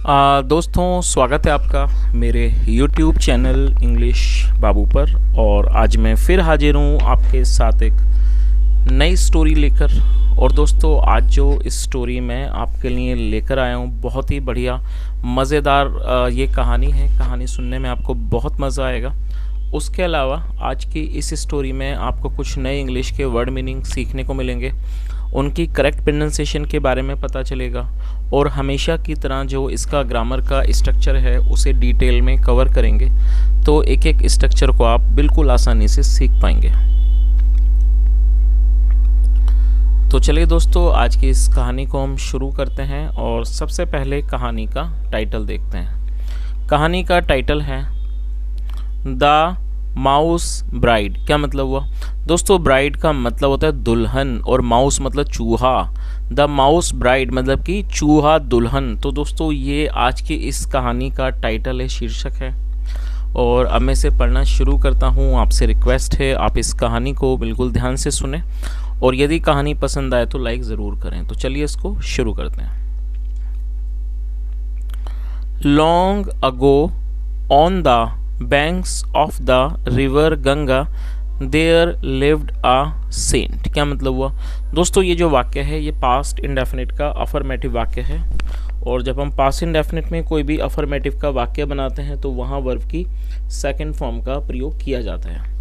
दोस्तों स्वागत है आपका मेरे YouTube चैनल इंग्लिश बाबू पर। और आज मैं फिर हाजिर हूँ आपके साथ एक नई स्टोरी लेकर। और दोस्तों आज जो इस स्टोरी मैं आपके लिए लेकर आया हूँ बहुत ही बढ़िया मज़ेदार ये कहानी है। कहानी सुनने में आपको बहुत मज़ा आएगा। उसके अलावा आज की इस स्टोरी में आपको कुछ नए इंग्लिश के वर्ड मीनिंग सीखने को मिलेंगे, उनकी करेक्ट प्रोनाउंसिएशन के बारे में पता चलेगा और हमेशा की तरह जो इसका ग्रामर का स्ट्रक्चर है उसे डिटेल में कवर करेंगे, तो एक एक स्ट्रक्चर को आप बिल्कुल आसानी से सीख पाएंगे। तो चलिए दोस्तों आज की इस कहानी को हम शुरू करते हैं और सबसे पहले कहानी का टाइटल देखते हैं। कहानी का टाइटल है द माउस ब्राइड। क्या मतलब हुआ दोस्तों? ब्राइड का मतलब होता है दुल्हन और माउस मतलब चूहा। द माउस ब्राइड मतलब कि चूहा दुल्हन। तो दोस्तों ये आज की इस कहानी का टाइटल है, शीर्षक है। और अब मैं इसे पढ़ना शुरू करता हूँ। आपसे रिक्वेस्ट है आप इस कहानी को बिल्कुल ध्यान से सुने और यदि कहानी पसंद आए तो लाइक ज़रूर करें। तो चलिए इसको शुरू करते हैं। Long ago on the banks of the river Ganga there lived a saint। क्या मतलब हुआ दोस्तों? ये जो वाक्य है ये पास्ट इंडेफिनिट का अफर्मेटिव वाक्य है। और जब हम पास्ट इंडेफिनिट में कोई भी अफर्मेटिव का वाक्य बनाते हैं तो वहाँ वर्ब की सेकंड फॉर्म का प्रयोग किया जाता है।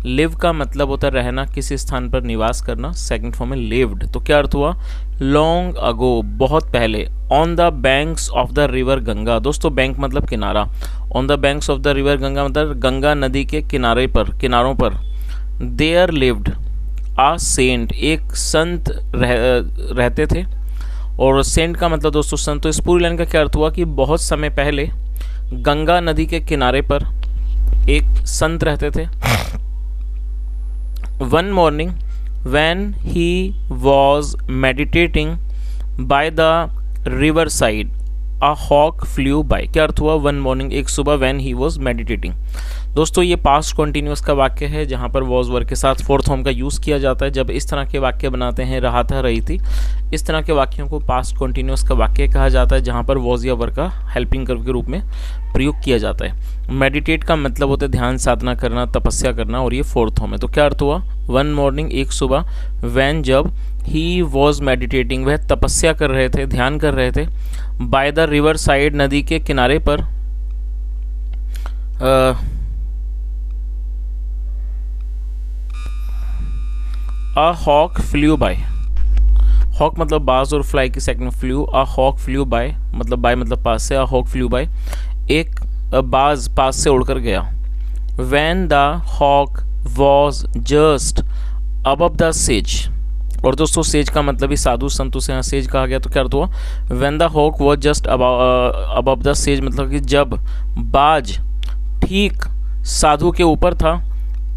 लिव का मतलब होता है रहना, किसी स्थान पर निवास करना। सेकंड फॉर्म में लिव्ड। तो क्या अर्थ हुआ? लॉन्ग अगो बहुत पहले। On the banks of the river Ganga. दोस्तों बैंक मतलब किनारा। On the banks of the river Ganga मतलब गंगा नदी के किनारों पर। There lived a saint. एक संत रहते थे। और सेंट का मतलब दोस्तों संत। तो इस पूरी लाइन का क्या अर्थ हुआ कि बहुत समय पहले गंगा नदी के किनारे पर एक संत रहते थे। One morning when he was meditating by the river side a hawk flew by। क्या अर्थ हुआ? वन मॉर्निंग एक सुबह when he was meditating। दोस्तों ये पास्ट कॉन्टिन्यूस का वाक्य है जहाँ पर वॉज वर्ब के साथ फोर्थ फॉर्म का यूज़ किया जाता है। जब इस तरह के वाक्य बनाते हैं रहा था, रही थी, इस तरह के वाक्यों को पास्ट कॉन्टिन्यूस का वाक्य कहा जाता है जहाँ पर वॉज या वर्ब का हेल्पिंग वर्ब के रूप में प्रयोग किया जाता है। मेडिटेट का मतलब होता है ध्यान साधना करना, तपस्या करना, और ये फोर्थ फॉर्म है। तो क्या अर्थ हुआ? वन मॉर्निंग एक सुबह, वैन जब, ही वॉज मेडिटेटिंग वह तपस्या कर रहे थे, ध्यान कर रहे थे, बाय द रिवर साइड नदी के किनारे पर, अ हॉक फ्ल्यू बाय। हॉक मतलब बाज और फ्लाई की सेकंड फ्ल्यू। अ हॉक फ्ल्यू बाय मतलब बाय मतलब पास से। अ हॉक फ्ल्यू बाय एक बाज पास से उड़कर गया। When the hawk was just above the sage. और दोस्तों सेज का मतलब ही साधु संतों से यहाँ सेज कहा गया। तो क्या अर्थ हुआ? When the hawk was just above the sage मतलब कि जब बाज ठीक साधु के ऊपर था।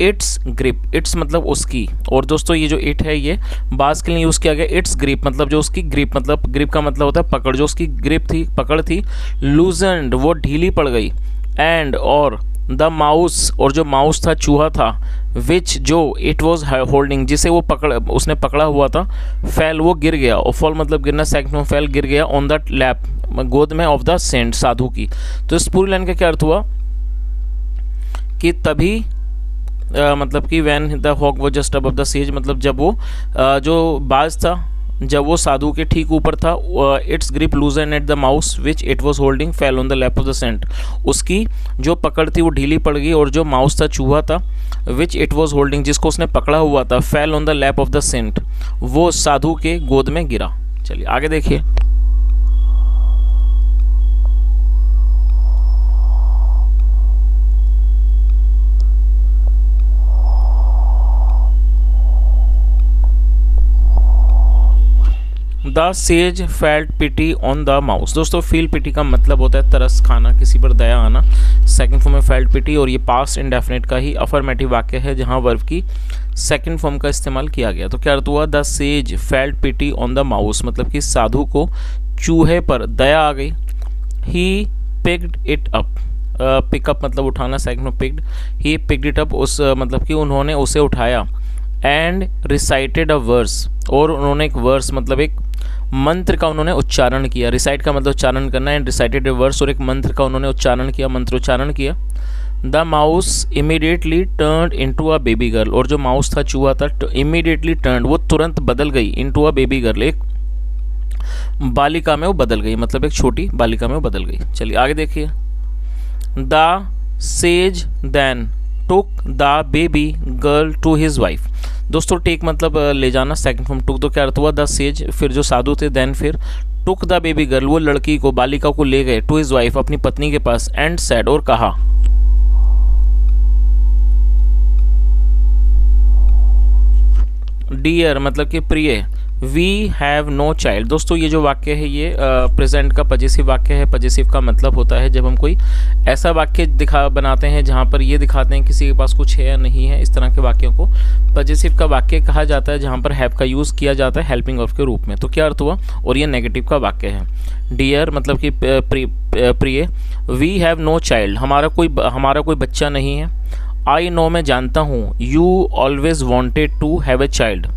Its grip. इट्स मतलब उसकी। और दोस्तों ये जो इट है ये बाज के लिए यूज़ किया गया। इट्स ग्रिप मतलब जो उसकी ग्रिप, मतलब ग्रिप का मतलब होता है पकड़। जो उसकी ग्रिप थी, पकड़ थी, लूजेंड वो ढीली पड़ गई। एंड और द माउस और जो माउस था चूहा था, विच जो इट वॉज होल्डिंग जिसे वो उसने पकड़ा हुआ था, फैल वो गिर गया। और फॉल मतलब गिरना, सेकंड में फैल गिर गया, ऑन द लैप गोद में, ऑफ द सेंट साधु की। तो इस पूरी लाइन का क्या अर्थ हुआ कि तभी मतलब कि वैन द हॉक वो जस्ट अबव द सेज मतलब जब वो जो बाज था जब वो साधु के ठीक ऊपर था। Its grip loosen at the mouse which it was holding fell on the lap of the saint. उसकी जो पकड़ थी वो ढीली पड़ गई और जो माउस था चूहा था, विच इट वॉज होल्डिंग जिसको उसने पकड़ा हुआ था, fell on the lap of the saint वो साधु के गोद में गिरा। चलिए आगे देखिए। The sage felt pity on the mouse. दोस्तों फील पिटी का मतलब होता है तरस खाना, किसी पर दया आना। सेकंड फॉर्म में फेल्ट पिटी। और ये पास्ट इंडेफिनिट का ही अफर्मेटिव वाक्य है जहां वर्ब की सेकंड फॉर्म का इस्तेमाल किया गया। तो क्या अर्थ हुआ? The sage felt pity on the mouse मतलब कि साधु को चूहे पर दया आ गई। He picked it up. Pick up मतलब उठाना, सेकंड में picked. He picked it up उस मतलब कि उन्होंने उसे उठाया। एंड रिसाइटेड अ वर्स और उन्होंने एक वर्स मतलब एक मंत्र का उन्होंने उच्चारण किया। रिसाइट का मतलब उच्चारण करना, एंड रिसाइटेड ए वर्स, और एक मंत्र का उन्होंने उच्चारण किया, मंत्रोच्चारण किया। The mouse immediately turned into a baby girl, और जो माउस था, चूहा था, इमीडिएटली टर्न्ड, वो तुरंत बदल गई, इनटू अ बेबी गर्ल, एक बालिका में वो बदल गई, मतलब एक छोटी बालिका में वो बदल गई। चलिए आगे देखिए। The sage then took the baby girl to his wife. दोस्तों टेक मतलब ले जाना, सेकंड फॉर्म टुक, तो क्या अर्थ हुआ, द सेज, फिर जो साधु थे, देन फिर टुक द बेबी गर्ल, वो लड़की को, बालिका को ले गए, टू हिज वाइफ, अपनी पत्नी के पास, एंड सेड, और कहा, डियर मतलब कि प्रिय, वी हैव नो चाइल्ड। दोस्तों ये जो वाक्य है ये प्रेजेंट का पजेसिव वाक्य है। पजेसिव का मतलब होता है जब हम कोई ऐसा वाक्य बनाते हैं जहाँ पर ये दिखाते हैं किसी के पास कुछ है या नहीं है, इस तरह के वाक्यों को पजेसिव का वाक्य कहा जाता है, जहाँ पर हैव का यूज़ किया जाता है हेल्पिंग ऑफ के रूप में। तो क्या अर्थ हुआ, और ये नेगेटिव का वाक्य है। डियर मतलब कि प्रिय, वी हैव नो चाइल्ड, हमारा कोई बच्चा नहीं है। आई नो मैं जानता हूँ, you always wanted to have a child.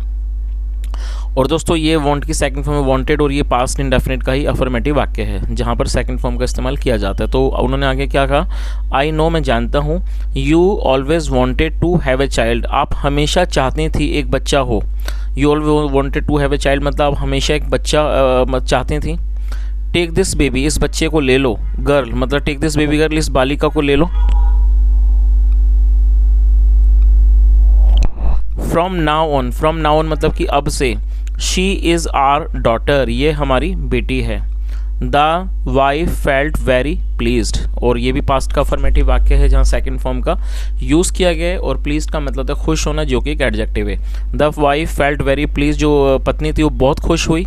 और दोस्तों ये वांट की सेकंड फॉर्म में वांटेड, और ये पास्ट इंडेफिनिट का ही अफर्मेटिव वाक्य है जहाँ पर सेकंड फॉर्म का इस्तेमाल किया जाता है। तो उन्होंने आगे क्या कहा, आई नो मैं जानता हूँ, you always wanted to have a child, आप हमेशा चाहती थी एक बच्चा हो। You always wanted to have a child मतलब आप हमेशा एक बच्चा चाहती थी। टेक दिस बेबी, इस बच्चे को ले लो। गर्ल मतलब टेक दिस बेबी गर्ल, इस बालिका को ले लो। फ्रॉम नाउ ऑन मतलब कि अब से। शी इज़ आर डॉटर, ये हमारी बेटी है। The wife felt very pleased, और ये भी पास्ट का अफर्मेटिव वाक्य है जहाँ सेकंड फॉर्म का यूज़ किया गया है, और प्लीज्ड का मतलब है खुश होना, जो कि एक एडजेक्टिव है। The wife felt very pleased, जो पत्नी थी वो बहुत खुश हुई,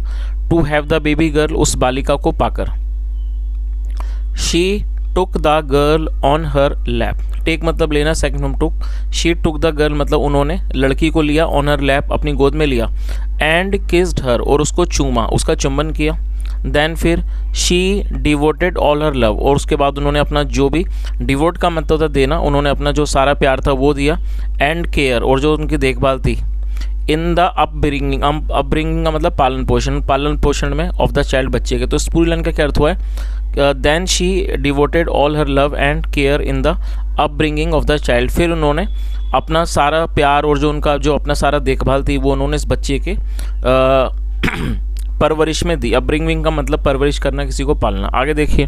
to have the baby girl, उस बालिका को पाकर। She took the girl on her lap, take मतलब लेना, second form took. She took the girl मतलब उन्होंने लड़की को लिया, ऑन हर लैप अपनी गोद में लिया, एंड किस्ड हर, और उसको चूमा, उसका चुंबन किया। देन फिर she devoted all her love, और उसके बाद उन्होंने अपना जो भी, डिवोट का मतलब था देना, उन्होंने अपना जो सारा प्यार था वो दिया, एंड केयर, और जो उनकी देखभाल थी, इन द अपब्रिंगिंग, अपब्रिंगिंग का मतलब पालन पोषण में, ऑफ द चाइल्ड बच्चे के। तो इस पूरी लाइन का क्या अर्थ हुआ है, then she devoted all her love and care in the upbringing of the child, फिर उन्होंने अपना सारा प्यार और जो उनका जो अपना सारा देखभाल थी वो उन्होंने इस बच्चे के परवरिश में दी। अपब्रिंगिंग का मतलब परवरिश करना, किसी को पालना। आगे देखिए,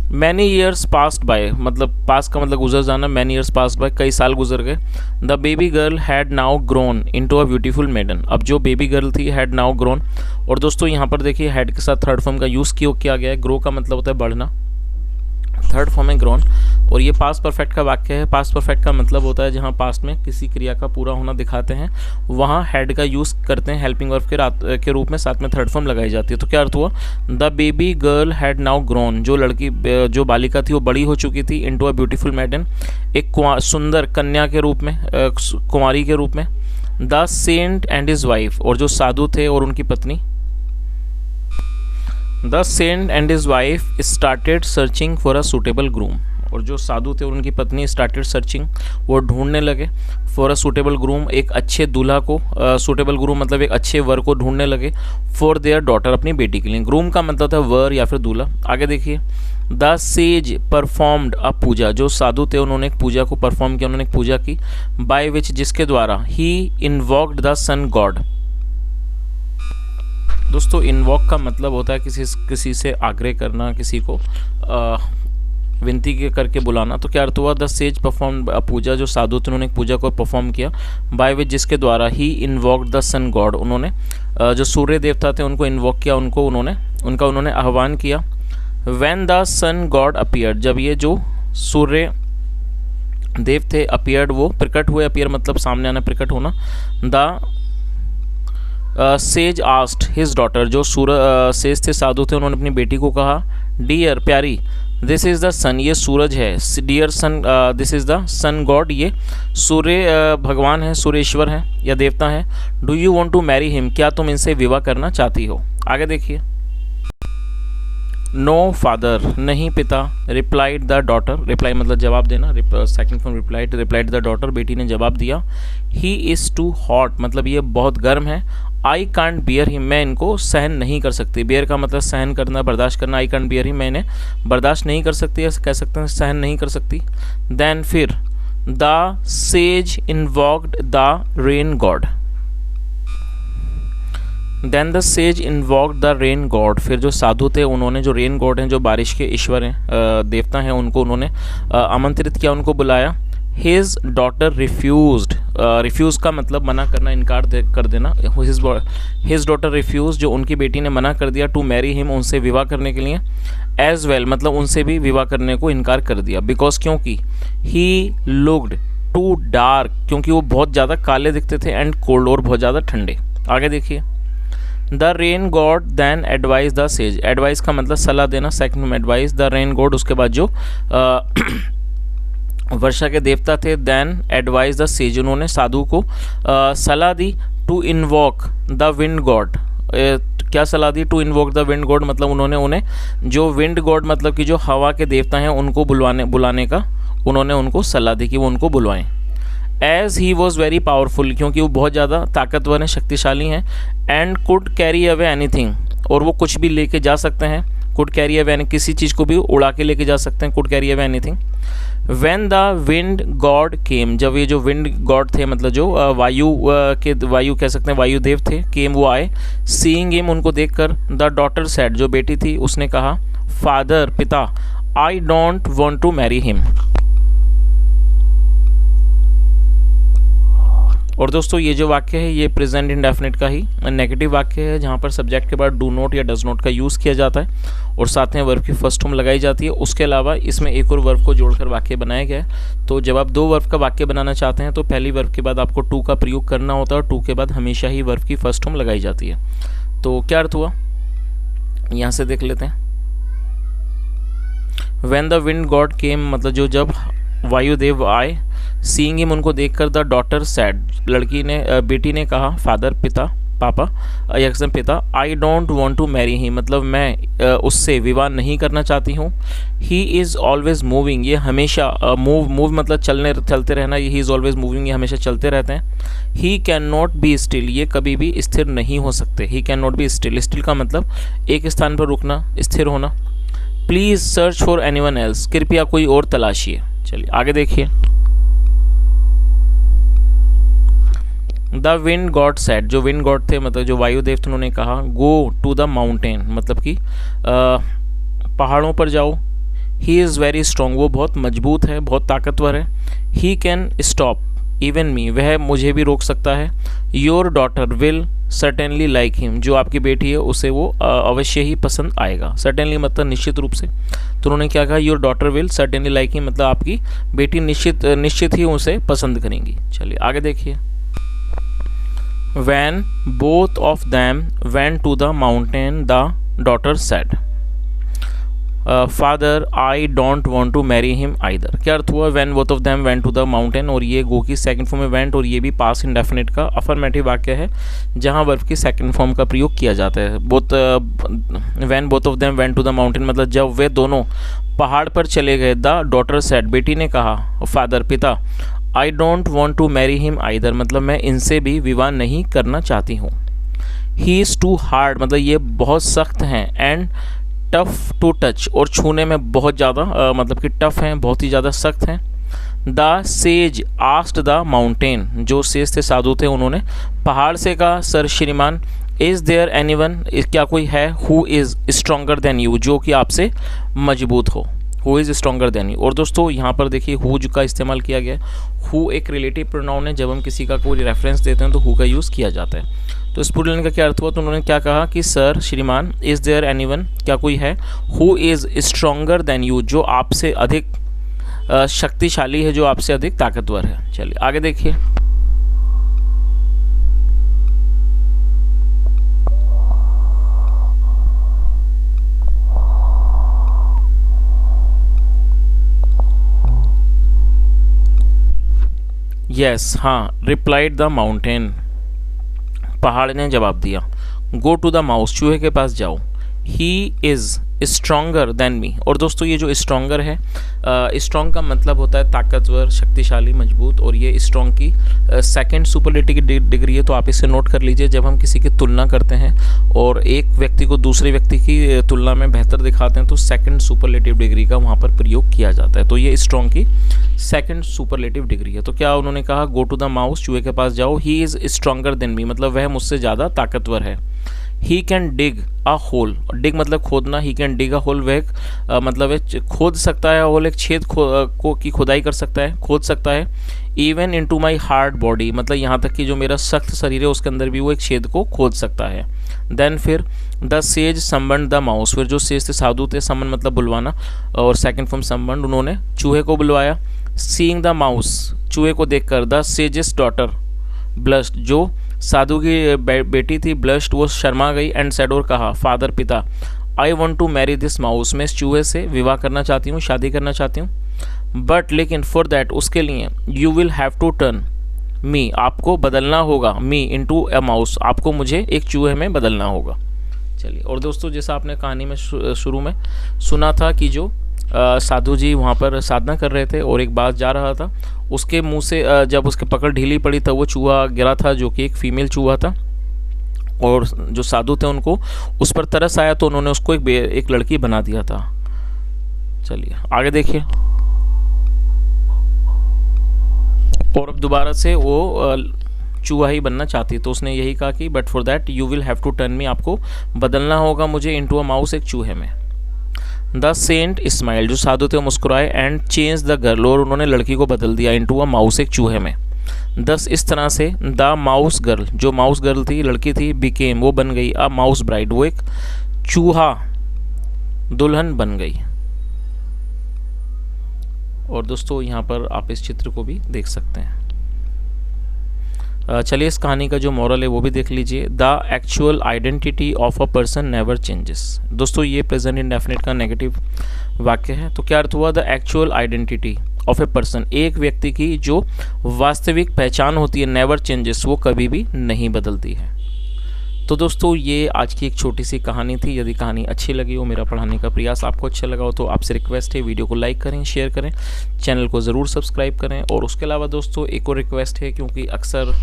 मैनी ईयर्स पास्ट बाय मतलब पास का मतलब गुजर जाना, मैनी ईयर्स पास्ट बाय कई साल गुजर गए। The baby girl had now grown into a beautiful maiden, अब जो बेबी गर्ल थी हैड नाउ ग्रोन, और दोस्तों यहाँ पर देखिए हैड के साथ थर्ड फॉर्म का यूज़ किया गया है। ग्रो का मतलब होता है बढ़ना, थर्ड फॉर्म है ग्रोन, और ये पास्ट परफेक्ट का वाक्य है। पास्ट परफेक्ट का मतलब होता है जहाँ पास्ट में किसी क्रिया का पूरा होना दिखाते हैं वहाँ हैड का यूज़ करते हैं हेल्पिंग वर्ब के रूप में, साथ में थर्ड फॉर्म लगाई जाती है। तो क्या अर्थ हुआ, the baby girl had now grown, जो बालिका थी वो बड़ी हो चुकी थी, इनटू अ ब्यूटीफुल मैडन, एक सुंदर कन्या के रूप में, कुंवारी के रूप में। The saint and his wife, और जो साधु थे और उनकी पत्नी। The saint and his wife started searching for a suitable groom, और जो साधु थे और उनकी पत्नी स्टार्टेड सर्चिंग, वो ढूंढने लगे, फॉर अ सूटेबल ग्रूम, एक अच्छे दूल्हा को, सूटेबल ग्रूम मतलब एक अच्छे वर को ढूंढने लगे, फॉर देयर डॉटर, अपनी बेटी के लिए। ग्रूम का मतलब था वर या फिर दूल्हा। आगे देखिए, द सेज परफॉर्म्ड अ पूजा, जो साधु थे उन्होंने एक पूजा को परफॉर्म किया, उन्होंने एक पूजा की, बाय विच जिसके द्वारा, ही इन्वॉक्ड द सन गॉड। दोस्तों इन्वॉक का मतलब होता है किसी से आग्रह करना, किसी को विनती करके बुलाना। तो क्या अर्थ हुआ, द सेज परफॉर्म पूजा, जो साधु थे उन्होंने एक पूजा को परफॉर्म किया, बाय विच जिसके द्वारा, ही इन्वॉक्ड द सन गॉड, उन्होंने जो सूर्य देवता थे उनको इन्वॉक किया, उन्होंने आह्वान किया। When the sun god appeared, जब ये जो सूर्य देव थे अपीयर्ड, वो प्रकट हुए, अपीयर मतलब सामने आना, प्रकट होना। The sage asked his daughter, जो सेज थे साधु थे उन्होंने अपनी बेटी को कहा, डियर प्यारी, दिस इज़ द सन, ये सूरज है, dear sun, this is the sun god, ये सूर्य भगवान है, सूर्य ईश्वर है या देवता है। Do you want to marry him, क्या तुम इनसे विवाह करना चाहती हो। आगे देखिए, नो फादर, नहीं पिता। रिप्लाइड द डॉटर, रिप्लाई मतलब जवाब देना, second form replied, replied the daughter, बेटी ने जवाब दिया। ही इज़ टू हॉट, मतलब ये बहुत गर्म है। आई कांट बियर हिम, मैं इनको सहन नहीं कर सकती। बियर का मतलब सहन करना, बर्दाश्त करना। आई कांट बियर हिम, मैं इन्हें बर्दाश्त नहीं कर सकती, ऐसे कह सकते हैं, सहन नहीं कर सकती। देन फिर the sage invoked the rain god, then the sage invoked the rain god, फिर जो साधु थे उन्होंने, जो रेन गॉड हैं, जो बारिश के ईश्वर हैं, देवता हैं, उनको उन्होंने आमंत्रित किया, उनको बुलाया। हिज डॉटर रिफ्यूज्ड, रिफ्यूज़ का मतलब मना करना, इनकार कर देना। हिज डॉटर रिफ्यूज, जो उनकी बेटी ने मना कर दिया, टू मैरी हिम, उनसे विवाह करने के लिए। एज वेल मतलब उनसे भी विवाह करने को इनकार कर दिया। बिकॉज क्योंकि ही लुक्ड टू डार्क, क्योंकि वो बहुत ज़्यादा काले दिखते थे, एंड कोल्ड, और बहुत ज़्यादा ठंडे। आगे देखिए। The rain god then advise the sage, advice का मतलब सलाह देना, सेकंड में एडवाइस। द रेन गॉड, उसके बाद जो वर्षा के देवता थे, देन एडवाइज द सेज, उन्होंने साधु को सलाह दी। To invoke the wind god, क्या सलाह दी? To invoke the wind god, मतलब उन्होंने उन्हें जो विंड गॉड मतलब कि जो हवा के देवता हैं उनको बुलाने का उन्होंने उनको सलाह दी कि वो उनको बुलवाएं। As he was very powerful, क्योंकि वो बहुत ज़्यादा ताकतवर हैं, शक्तिशाली हैं। And could carry away anything, और वो कुछ भी लेके जा सकते हैं। कुड कैरी अवे, किसी चीज़ को भी उड़ा के लेके जा सकते हैं। Could carry away anything. When the wind God केम, जब ये जो विंड गॉड थे मतलब जो वायु कह सकते हैं, वायुदेव थे, केम वो आए। सीइंग हिम, उनको देखकर। द डॉटर सेड, जो बेटी थी उसने कहा, फादर पिता, I don't want to marry him. और दोस्तों ये जो वाक्य है ये प्रेजेंट इंडेफिनिट का ही नेगेटिव वाक्य है, जहाँ पर सब्जेक्ट के बाद डू नॉट या डज नॉट का यूज़ किया जाता है और साथ में वर्ब की फर्स्ट फॉर्म लगाई जाती है। उसके अलावा इसमें एक और वर्ब को जोड़कर वाक्य बनाया गया है। तो जब आप दो वर्ब का वाक्य बनाना चाहते हैं तो पहली वर्ब के बाद आपको टू का प्रयोग करना होता है और टू के बाद हमेशा ही वर्ब की फर्स्ट फॉर्म लगाई जाती है। तो क्या अर्थ हुआ, यहाँ से देख लेते हैं। व्हेन द विंड गॉड केम, मतलब जो जब वायुदेव आए। सीइंग हिम, उनको देखकर। द डॉटर सैड, लड़की ने बेटी ने कहा, फादर पिता, पापा, यकसम पिता, I don't want to marry him, मतलब मैं उससे विवाह नहीं करना चाहती हूँ। ही इज़ ऑलवेज मूविंग, ये हमेशा मूव मतलब चलते रहना, ही इज़ ऑलवेज मूविंग, ये हमेशा चलते रहते हैं। He can not be still, ये कभी भी स्थिर नहीं हो सकते। He can not be still, still का मतलब एक स्थान पर रुकना, स्थिर होना। Please search for anyone else, कृपया कोई और तलाशिए। चलिए आगे देखिए। द विंड गॉड सेड, जो विंड गॉड थे मतलब जो वायुदेव थे, उन्होंने कहा, गो टू द माउंटेन, मतलब कि पहाड़ों पर जाओ। ही इज़ वेरी स्ट्रॉन्ग, वो बहुत मजबूत है, बहुत ताकतवर है। ही कैन स्टॉप इवन मी, वह मुझे भी रोक सकता है। Your daughter will certainly like him, जो आपकी बेटी है उसे वो अवश्य ही पसंद आएगा। सर्टेनली मतलब निश्चित रूप से। तो उन्होंने क्या कहा, your daughter will certainly like him, मतलब आपकी बेटी निश्चित ही उसे पसंद करेंगी। चलिए आगे देखिए। When both of them went to the mountain, the daughter said, Father, I don't want to marry him either. क्या अर्थ हुआ, when both of them went to the mountain, और ये गो की सेकंड फॉर्म में went, और ये भी पास्ट इंडेफिनिट का अफर्मेटिव वाक्य है जहाँ वर्ब की सेकंड फॉर्म का प्रयोग किया जाता है। when both of them went to the mountain मतलब जब वे दोनों पहाड़ पर चले गए। द डॉटर सेड, बेटी ने कहा, फादर पिता, I don't want to marry him either, मतलब मैं इनसे भी विवाह नहीं करना चाहती हूँ। ही इज़ टू हार्ड, मतलब ये बहुत सख्त हैं। एंड टफ टू टच, और छूने में बहुत ज़्यादा मतलब कि टफ हैं, बहुत ही ज़्यादा सख्त हैं। The sage asked the mountain, जो सेज थे साधु थे उन्होंने पहाड़ से कहा, सर श्रीमान, इज़ देयर एनीवन, क्या कोई है, who is stronger than you, जो कि आपसे मजबूत हो। Who is stronger than you. और दोस्तों यहाँ पर देखिए हु का इस्तेमाल किया गया। हु एक रिलेटिव प्रोनाउन है, जब हम किसी का कोई रेफरेंस देते हैं तो हु का यूज़ किया जाता है। तो इस पूरे लाइन का क्या अर्थ हुआ, तो उन्होंने क्या कहा कि सर श्रीमान, इज़ देयर एनीवन, क्या कोई है, who is stronger than you, जो आपसे अधिक शक्तिशाली है, जो आपसे अधिक ताकतवर है। चलिए आगे देखिए। यस, हाँ, रिप्लाइड द माउंटेन, पहाड़ ने जवाब दिया। गो टू द माउस, चूहे के पास जाओ। He is stronger than me. और दोस्तों ये जो स्ट्रॉन्गर है, स्ट्रॉन्ग का मतलब होता है ताकतवर, शक्तिशाली, मजबूत, और ये स्ट्रॉन्ग की सेकंड सुपरलेटिव की डिग्री है। तो आप इसे नोट कर लीजिए, जब हम किसी की तुलना करते हैं और एक व्यक्ति को दूसरे व्यक्ति की तुलना में बेहतर दिखाते हैं तो सेकंड सुपरलेटिव डिग्री का वहाँ पर प्रयोग किया जाता है। तो ये स्ट्रॉन्ग की सेकंड सुपरलेटिव डिग्री है। तो क्या उन्होंने कहा, गो टू द माउस, चूहे के पास जाओ, he is stronger than me, मतलब वह मुझसे ज़्यादा ताकतवर है। He can dig a whole, डिग मतलब खोदना, he can dig a whole, वह मतलब है खोद सकता है, होल एक छेद को की खुदाई कर सकता है, खोद सकता है। Even into my hard body, मतलब यहाँ तक कि जो मेरा सख्त शरीर है उसके अंदर भी वो एक छेद को खोद सकता है। देन फिर द सेज सम्बन्ड द माउस, फिर जो सेज थे साधु थे, सम्बन्ड मतलब बुलवाना, और सेकंड फॉर्म सम्बन्ड, उन्होंने चूहे को बुलवाया। सीइंग द माउस, चूहे को देखकर, द सेजेस डॉटर ब्लश्ड, जो साधु की बेटी थी, ब्लश्ड वो शर्मा गई, एंड सेड और कहा, फादर पिता, I want to marry this mouse, मैं इस चूहे से विवाह करना चाहती हूँ, शादी करना चाहती हूँ। बट लेकिन फॉर दैट, उसके लिए, you will have to turn me, आपको बदलना होगा, मी इनटू अ माउस, आपको मुझे एक चूहे में बदलना होगा। चलिए, और दोस्तों जैसा आपने कहानी में शुरू में सुना था कि जो साधु जी वहाँ पर साधना कर रहे थे और एक बाज जा रहा था, उसके मुंह से जब उसके पकड़ ढीली पड़ी तब वो चूहा गिरा था, जो कि एक फीमेल चूहा था, और जो साधु थे उनको उस पर तरस आया तो उन्होंने उसको एक लड़की बना दिया था। चलिए आगे देखिए। और अब दोबारा से वो चूहा ही बनना चाहती, तो उसने यही कहा कि but for that you will have to turn me, आपको बदलना होगा मुझे इनटू अ माउस, एक चूहे में। द सेंट स्माइल, जो साधु थे वो मुस्कुराए, एंड चेंज द गर्ल, और उन्होंने लड़की को बदल दिया इनटू अ माउस, एक चूहे में। दस, इस तरह से, द माउस गर्ल, जो माउस गर्ल थी, लड़की थी, बिकेम, वो बन गई, अ माउस ब्राइड, वो एक चूहा दुल्हन बन गई। और दोस्तों यहाँ पर आप इस चित्र को भी देख सकते हैं। चलिए इस कहानी का जो मॉरल है वो भी देख लीजिए। The actual identity of a person never changes. दोस्तों ये प्रेजेंट इंडेफिनिट का नेगेटिव वाक्य है। तो क्या अर्थ हुआ, the actual identity of a person, एक व्यक्ति की जो वास्तविक पहचान होती है, नेवर चेंजेस, वो कभी भी नहीं बदलती है। तो दोस्तों ये आज की एक छोटी सी कहानी थी। यदि कहानी अच्छी लगी हो, मेरा पढ़ाने का प्रयास आपको अच्छा लगा हो, तो आपसे रिक्वेस्ट है वीडियो को लाइक करें, शेयर करें, चैनल को ज़रूर सब्सक्राइब करें। और उसके अलावा दोस्तों एक और रिक्वेस्ट है, क्योंकि अक्सर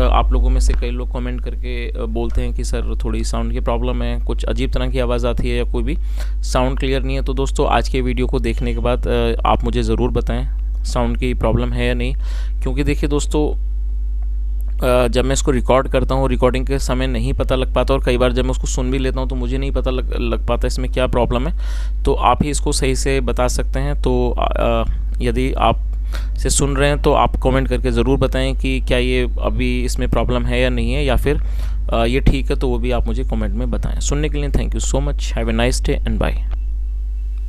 आप लोगों में से कई लोग कमेंट करके बोलते हैं कि सर थोड़ी साउंड की प्रॉब्लम है, कुछ अजीब तरह की आवाज़ आती है या कोई भी साउंड क्लियर नहीं है। तो दोस्तों आज के वीडियो को देखने के बाद आप मुझे ज़रूर बताएँ साउंड की प्रॉब्लम है या नहीं। क्योंकि देखिए दोस्तों, जब मैं इसको रिकॉर्ड करता हूँ, रिकॉर्डिंग के समय नहीं पता लग पाता, और कई बार जब मैं उसको सुन भी लेता हूँ तो मुझे नहीं पता लग पाता इसमें क्या प्रॉब्लम है। तो आप ही इसको सही से बता सकते हैं। तो यदि आप से सुन रहे हैं तो आप कमेंट करके ज़रूर बताएं कि क्या ये अभी इसमें प्रॉब्लम है या नहीं है, या फिर ये ठीक है, तो वो भी आप मुझे कमेंट में बताएं। सुनने के लिए thank you so much. Have a nice day and bye.